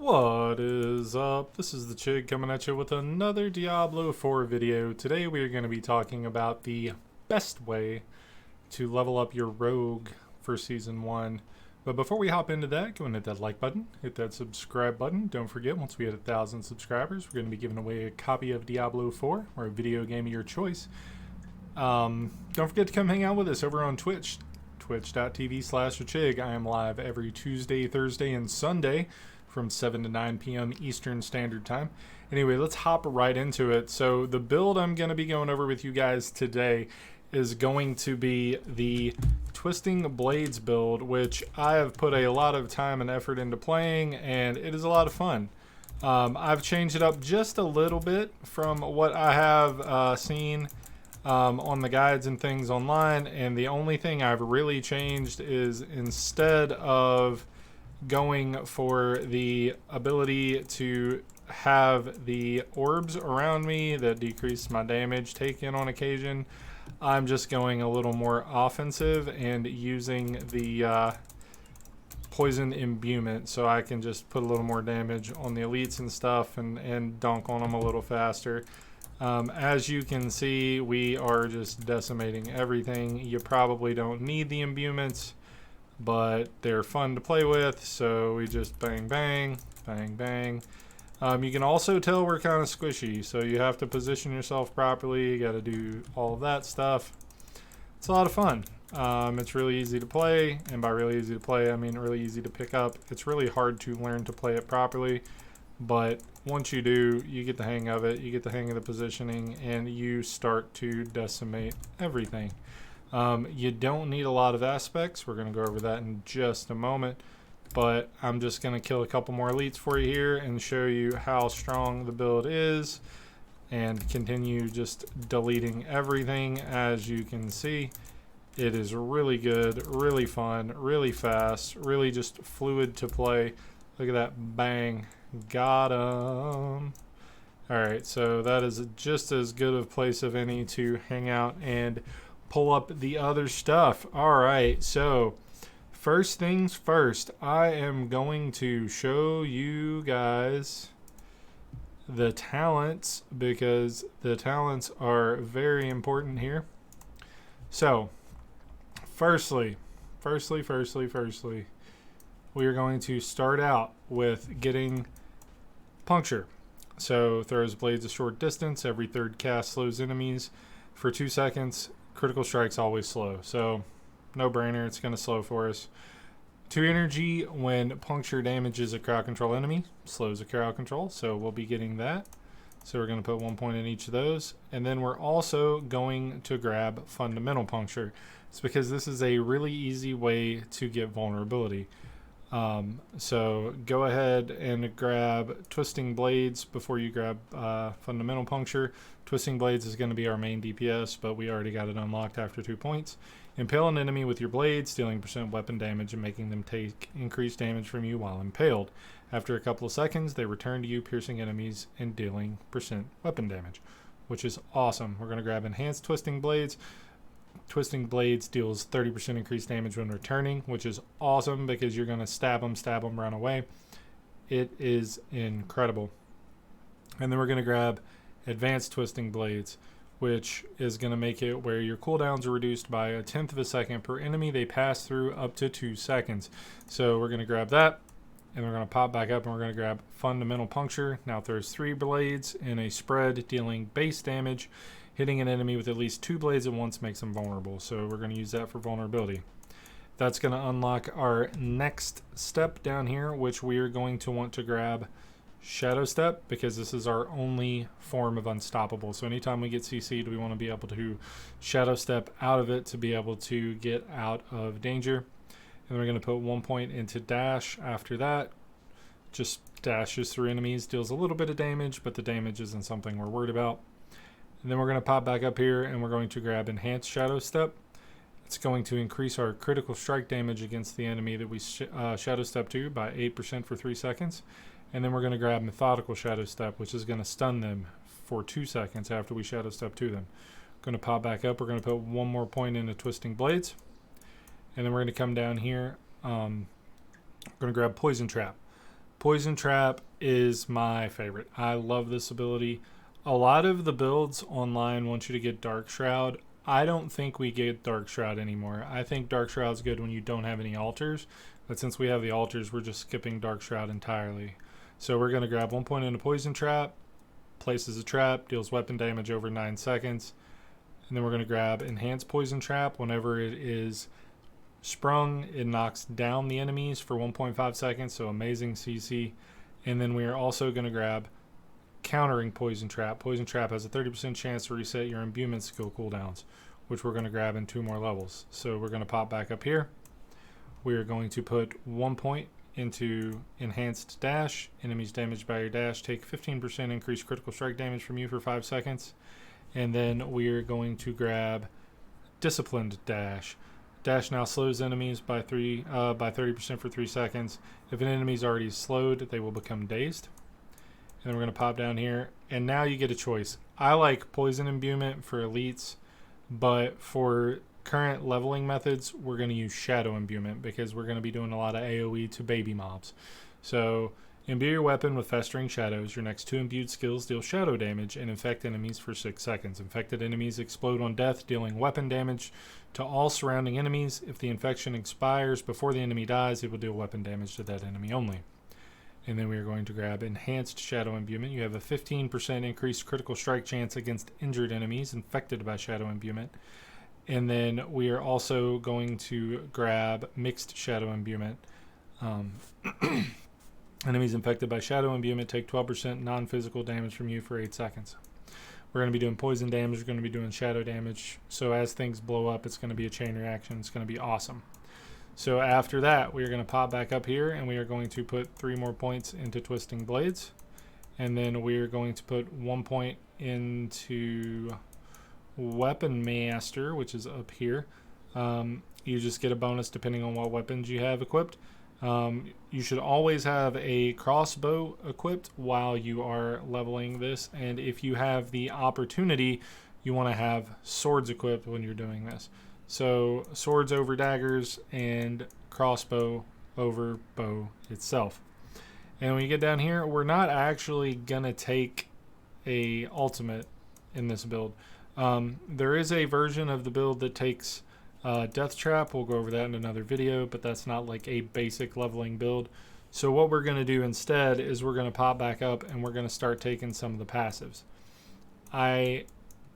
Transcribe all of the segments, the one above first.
What is up? This is the Chig coming at you with another Diablo 4 video. Today we are going to be talking about the best way to level up your rogue for Season 1. But before we hop into that, go and hit that like button, hit that subscribe button. Don't forget, once we hit 1,000 subscribers, we're going to be giving away a copy of Diablo 4, or a video game of your choice. Don't forget to come hang out with us over on Twitch, twitch.tv/Chig. I am live every Tuesday, Thursday, and Sunday from 7 to 9 p.m. Eastern Standard Time. Anyway, let's hop right into it. So the build I'm going to be going over with you guys today is going to be the Twisting Blades build, which I have put a lot of time and effort into playing, and it is a lot of fun. I've changed it up just a little bit from what I have seen on the guides and things online, and the only thing I've really changed is instead of going for the ability to have the orbs around me that decrease my damage taken on occasion, I'm just going a little more offensive and using the poison imbuement, so I can just put a little more damage on the elites and stuff and dunk on them a little faster. As you can see, we are just decimating everything. You probably don't need the imbuments, but they're fun to play with, so we just bang, bang, bang, bang. You can also tell we're kind of squishy, so you have to position yourself properly. You got to do all of that stuff. It's a lot of fun. It's really easy to play, and by really easy to play, I mean really easy to pick up. It's really hard to learn to play it properly, but once you do, you get the hang of it. You get the hang of the positioning, and you start to decimate everything. You don't need a lot of aspects. We're going to go over that in just a moment, but I'm just going to kill a couple more elites for you here and show you how strong the build is, and continue just deleting everything. As you can see, it is really good, really fun, really fast, really just fluid to play. Look at that, bang, got him. Alright, so that is just as good of a place of any to hang out and pull up the other stuff. Alright, so first things first, I am going to show you guys the talents, because the talents are very important here. So firstly, we are going to start out with getting puncture. So throws blades a short distance. Every third cast slows enemies for 2 seconds. Critical strike's always slow, so no brainer, it's going to slow for us. 2 energy when puncture damages a crowd control enemy, slows a crowd control, so we'll be getting that. So we're going to put 1 point in each of those, and then we're also going to grab fundamental puncture. It's because this is a really easy way to get vulnerability. So go ahead and grab Twisting Blades before you grab Fundamental Puncture. Twisting Blades is going to be our main DPS, but we already got it unlocked after 2 points. Impale an enemy with your blades, dealing % weapon damage and making them take increased damage from you while impaled. After a couple of seconds, they return to you, piercing enemies and dealing % weapon damage, which is awesome. We're going to grab Enhanced Twisting Blades. Twisting Blades deals 30% increased damage when returning, which is awesome because you're going to stab them, run away. It is incredible. And then we're going to grab Advanced Twisting Blades, which is going to make it where your cooldowns are reduced by 1/10 of a second per enemy they pass through, up to 2 seconds. So we're going to grab that, and we're going to pop back up, and we're going to grab Fundamental Puncture. Now it throws 3 blades in a spread, dealing base damage. Hitting an enemy with at least 2 blades at once makes them vulnerable, so we're going to use that for vulnerability. That's going to unlock our next step down here, which we are going to want to grab Shadow Step, because this is our only form of unstoppable. So anytime we get CC'd, we want to be able to Shadow Step out of it to be able to get out of danger. And we're going to put 1 point into Dash after that. Just dashes through enemies, deals a little bit of damage, but the damage isn't something we're worried about. And then we're going to pop back up here, and we're going to grab Enhanced Shadow Step. It's going to increase our critical strike damage against the enemy that we Shadow Step to by 8% for 3 seconds. And then we're going to grab Methodical Shadow Step, which is going to stun them for 2 seconds after we Shadow Step to them. Going to pop back up. We're going to put 1 more point into Twisting Blades. And then we're going to come down here. We're going to grab Poison Trap. Poison Trap is my favorite. I love this ability. A lot of the builds online want you to get Dark Shroud. I don't think we get Dark Shroud anymore. I think Dark Shroud's good when you don't have any altars, but since we have the altars, we're just skipping Dark Shroud entirely. So we're going to grab 1 point into Poison Trap, places a trap, deals weapon damage over 9 seconds, and then we're going to grab Enhanced Poison Trap. Whenever it is sprung, it knocks down the enemies for 1.5 seconds, so amazing CC. And then we are also going to grab Countering Poison Trap. Poison Trap has a 30% chance to reset your imbuement skill cooldowns, which we're going to grab in 2 more levels. So we're going to pop back up here. We are going to put 1 point into Enhanced Dash. Enemies damaged by your dash take 15% increased critical strike damage from you for 5 seconds. And then we are going to grab Disciplined Dash. Dash now slows enemies by 30% for 3 seconds. If an enemy is already slowed, they will become dazed. And then we're going to pop down here, and now you get a choice. I like Poison Imbuement for elites, but for current leveling methods, we're going to use Shadow Imbuement because we're going to be doing a lot of AoE to baby mobs. So imbue your weapon with Festering Shadows. Your next 2 imbued skills deal shadow damage and infect enemies for 6 seconds. Infected enemies explode on death, dealing weapon damage to all surrounding enemies. If the infection expires before the enemy dies, it will deal weapon damage to that enemy only. And then we are going to grab Enhanced Shadow Imbuement. You have a 15% increased critical strike chance against injured enemies infected by Shadow Imbuement. And then we are also going to grab Mixed Shadow Imbuement. Enemies infected by Shadow Imbuement take 12% non-physical damage from you for 8 seconds. We're going to be doing poison damage. We're going to be doing shadow damage. So as things blow up, it's going to be a chain reaction. It's going to be awesome. So after that, we are going to pop back up here, and we are going to put 3 more points into Twisting Blades. And then we are going to put 1 point into Weapon Master, which is up here. You just get a bonus depending on what weapons you have equipped. You should always have a crossbow equipped while you are leveling this, and if you have the opportunity, you want to have swords equipped when you're doing this. So swords over daggers and crossbow over bow itself. And when you get down here, we're not actually gonna take a ultimate in this build. There is a version of the build that takes Death Trap. We'll go over that in another video, but that's not like a basic leveling build. So what we're going to do instead is we're going to pop back up and we're going to start taking some of the passives. I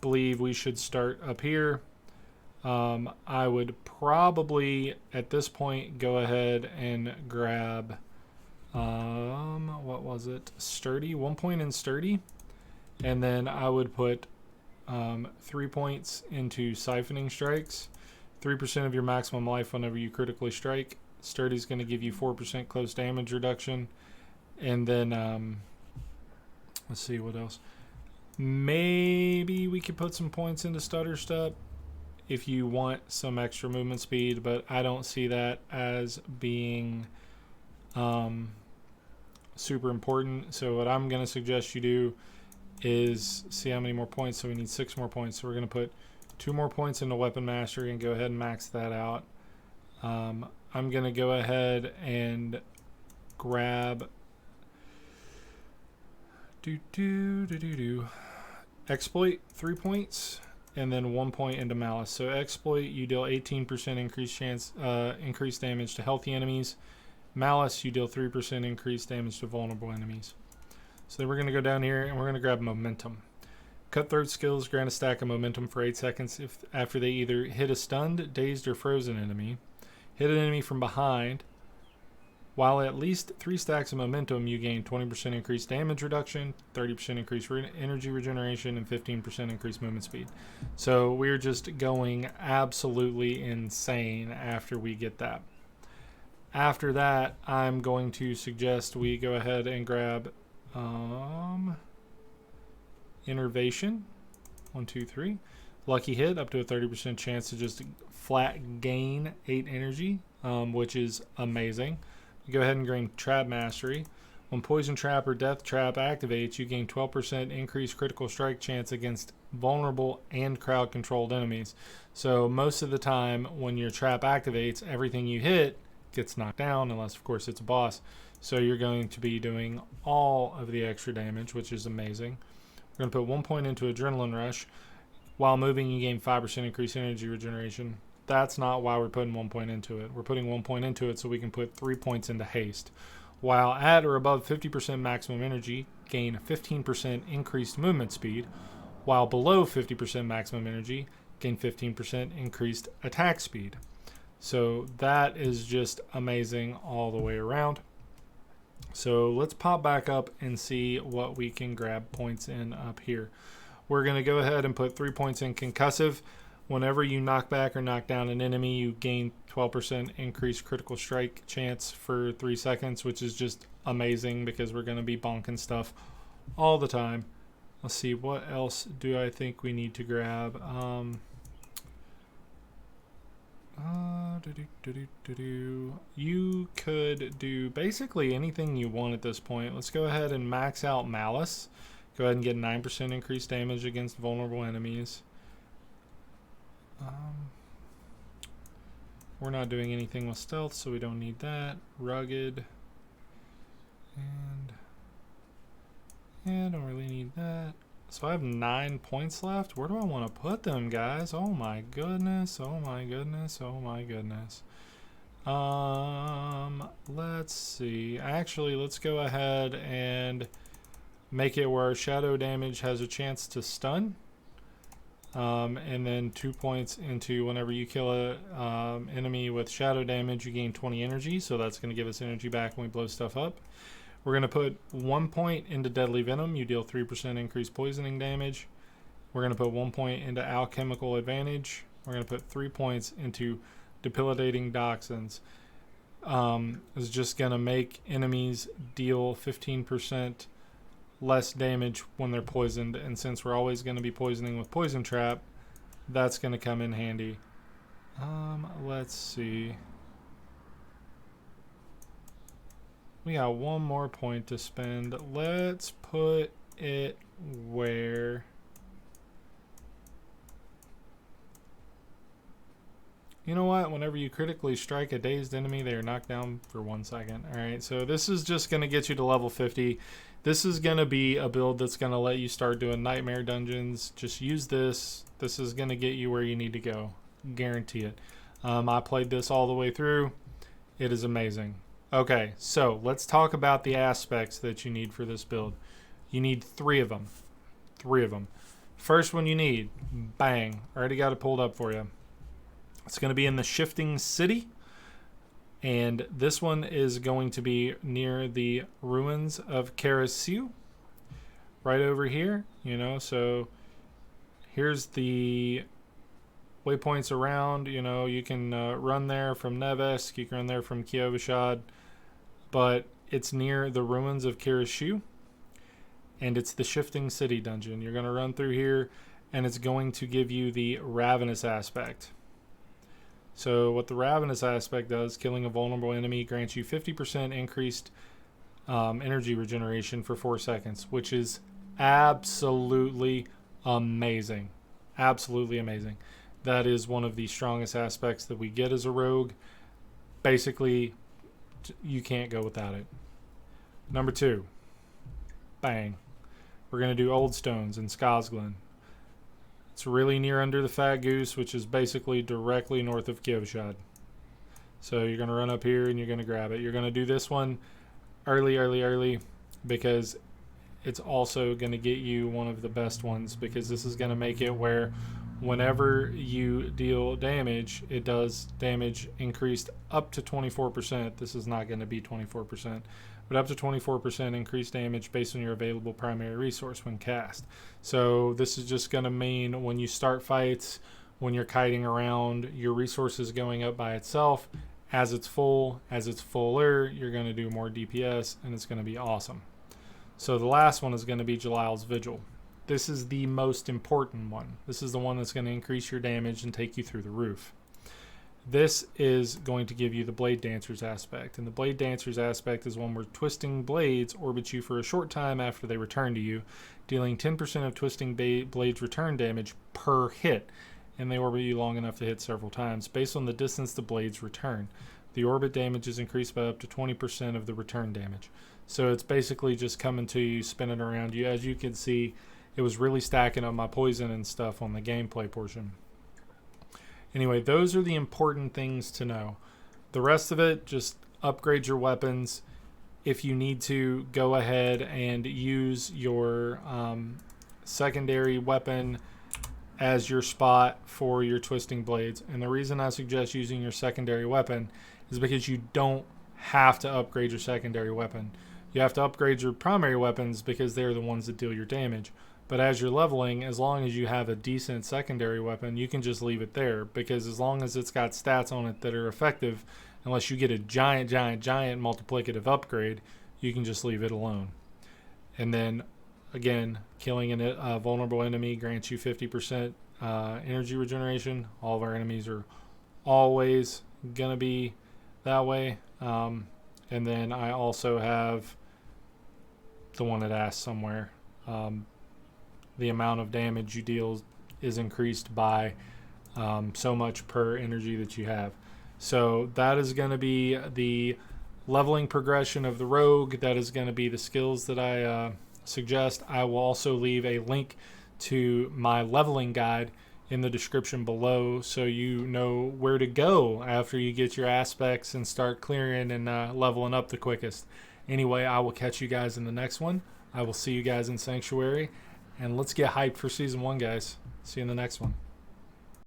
believe we should start up here. I would probably at this point go ahead and grab what was it? Sturdy, 1 point in Sturdy, and then I would put 3 points into Siphoning Strikes. 3% of your maximum life whenever you critically strike. Sturdy is going to give you 4% close damage reduction. And then, let's see what else. Maybe we could put some points into Stutter Step if you want some extra movement speed, but I don't see that as being super important. So what I'm going to suggest you do is see how many more points. So we need 6 more points. So we're going to put 2 more points into Weapon Mastery and go ahead and max that out. I'm going to go ahead and grab Exploit, 3 points, and then 1 point into Malice. So Exploit, you deal 18% increased damage to healthy enemies. Malice, you deal 3% increased damage to vulnerable enemies. So then we're going to go down here and we're going to grab Momentum. Cutthroat skills grant a stack of momentum for 8 seconds after they either hit a stunned, dazed, or frozen enemy, hit an enemy from behind. While at least 3 stacks of momentum, you gain 20% increased damage reduction, 30% increased energy regeneration, and 15% increased movement speed. So we're just going absolutely insane after we get that. After that, I'm going to suggest we go ahead and grab Innervation, 1, 2, 3. Lucky hit, up to a 30% chance to just flat gain 8 energy, which is amazing. You go ahead and gain Trap Mastery. When Poison Trap or Death Trap activates, you gain 12% increased critical strike chance against vulnerable and crowd controlled enemies. So most of the time when your trap activates, everything you hit gets knocked down, unless of course it's a boss. So you're going to be doing all of the extra damage, which is amazing. We're going to put 1 point into Adrenaline Rush. While moving, you gain 5% increased energy regeneration. That's not why we're putting 1 point into it. We're putting 1 point into it so we can put 3 points into Haste. While at or above 50% maximum energy, gain 15% increased movement speed. While below 50% maximum energy, gain 15% increased attack speed. So that is just amazing all the way around. So let's pop back up and see what we can grab points in up here. We're going to go ahead and put 3 points in Concussive. Whenever you knock back or knock down an enemy, you gain 12% increased critical strike chance for 3 seconds, which is just amazing because we're going to be bonking stuff all the time. Let's see, what else do I think we need to grab? You could do basically anything you want at this point. Let's go ahead and max out Malice. Go ahead and get 9% increased damage against vulnerable enemies. We're not doing anything with stealth, so we don't need that. Rugged. And don't really need that. So I have 9 points left. Where do I want to put them, guys? Oh my goodness. Oh my goodness. Oh my goodness. Let's see. Actually, let's go ahead and make it where shadow damage has a chance to stun. And then 2 points into whenever you kill a enemy with shadow damage, you gain 20 energy. So that's going to give us energy back when we blow stuff up. We're going to put 1 point into Deadly Venom. You deal 3% increased poisoning damage. We're going to put 1 point into Alchemical Advantage. We're going to put 3 points into Debilitating Toxins. It's just going to make enemies deal 15% less damage when they're poisoned. And since we're always going to be poisoning with Poison Trap, that's going to come in handy. Let's see. We got 1 more point to spend. Let's put it where... You know what? Whenever you critically strike a dazed enemy, they are knocked down for 1 second. Alright, so this is just going to get you to level 50. This is going to be a build that's going to let you start doing nightmare dungeons. Just use this. This is going to get you where you need to go. Guarantee it. I played this all the way through. It is amazing. Okay, so let's talk about the aspects that you need for this build. You need 3 of them. 3 of them. First one you need, bang, already got it pulled up for you. It's going to be in the Shifting City. And this one is going to be near the ruins of Karasiu. Right over here, you know, so here's the waypoints around. You know, you can run there from Nevesk, you can run there from Kiovashad. But it's near the ruins of Karasiu, and it's the Shifting City dungeon. You're going to run through here, and it's going to give you the Ravenous aspect. So what the Ravenous aspect does, killing a vulnerable enemy grants you 50% increased energy regeneration for 4 seconds, which is absolutely amazing. Absolutely amazing. That is one of the strongest aspects that we get as a rogue. Basically, you can't go without it. Number 2, bang. We're going to do Old Stones in Skosglen. It's really near under the Fat Goose, which is basically directly north of Kiovashad. So you're going to run up here and you're going to grab it. You're going to do this one early because it's also going to get you one of the best ones, because this is going to make it where whenever you deal damage, it does damage increased up to 24%. This is not going to be 24%, but up to 24% increased damage based on your available primary resource when cast. So this is just going to mean when you start fights, when you're kiting around, your resources going up by itself. As it's fuller, you're going to do more DPS, and it's going to be awesome. So the last one is going to be Jalal's Vigil. This is the most important one. This is the one that's going to increase your damage and take you through the roof. This is going to give you the Blade Dancer's aspect. And the Blade Dancer's aspect is one where twisting blades orbit you for a short time after they return to you, dealing 10% of twisting blades return damage per hit. And they orbit you long enough to hit several times based on the distance the blades return. the orbit damage is increased by up to 20% of the return damage. So it's basically just coming to you, spinning around you. As you can see, it was really stacking up my poison and stuff on the gameplay portion. Anyway, those are the important things to know. The rest of it, just upgrade your weapons. If you need to, go ahead and use your secondary weapon as your spot for your twisting blades. And the reason I suggest using your secondary weapon is because you don't have to upgrade your secondary weapon. You have to upgrade your primary weapons because they're the ones that deal your damage. But as you're leveling, as long as you have a decent secondary weapon, you can just leave it there, because as long as it's got stats on it that are effective, unless you get a giant multiplicative upgrade, you can just leave it alone. And then, again, killing a vulnerable enemy grants you 50% energy regeneration. All of our enemies are always going to be that way. And then I also have the one that asked somewhere. The amount of damage you deal is increased by so much per energy that you have. So that is going to be the leveling progression of the rogue. That is going to be the skills that I suggest. I will also leave a link to my leveling guide in the description below, so you know where to go after you get your aspects and start clearing and leveling up the quickest. Anyway, I will catch you guys in the next one. I will see you guys in Sanctuary. And let's get hyped for Season 1, guys. See you in the next one.